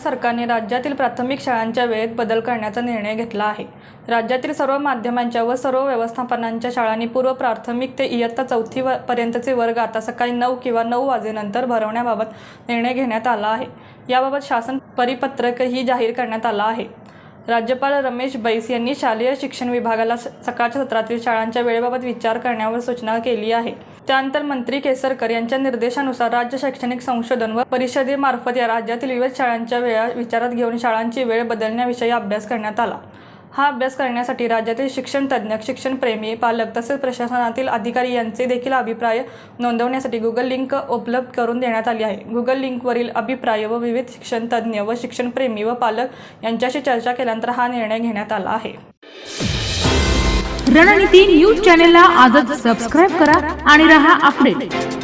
सरकारने राज्यातील प्राथमिक शाळांच्या वेळेत बदल करण्याचा निर्णय घेतला आहे। राज्यातील सर्व माध्यमांच्या व सर्व व्यवस्थापनांच्या शाळांनी पूर्व प्राथमिक ते इयत्ता 4थी पर्यंतचे वर्ग आता सकाळी 9 किंवा 9 वाजेनंतर भरवण्याबाबत निर्णय घेण्यात आला आहे। याबाबत शासन परिपत्रकही जाहीर करण्यात आला आहे। राज्यपाल रमेश बैस यांनी शालेय शिक्षण विभागाला सकाळच्या सत्रातील शाळांच्या वेळेबाबत विचार करण्यावर सूचना केली आहे। त्यानंतर मंत्री केसरकर यांच्या निर्देशानुसार राज्य शैक्षणिक संशोधन व परिषदेमार्फत या राज्यातील विविध शाळांच्या वेळा विचारात घेऊन शाळांची वेळ बदलण्याविषयी अभ्यास करण्यात आला। हा अभ्यास करण्यासाठी राज्यातील शिक्षण तज्ज्ञ, शिक्षणप्रेमी, पालक तसेच प्रशासनातील अधिकारी यांचे देखील अभिप्राय नोंदवण्यासाठी गुगल लिंक उपलब्ध करून देण्यात आली आहे। गुगल लिंकवरील अभिप्राय व विविध शिक्षण तज्ज्ञ व शिक्षणप्रेमी व पालक यांच्याशी चर्चा केल्यानंतर हा निर्णय घेण्यात आला आहे। रणनीती न्यूज चॅनेलला आजच सबस्क्राइब करा आणि रहा अपडेट।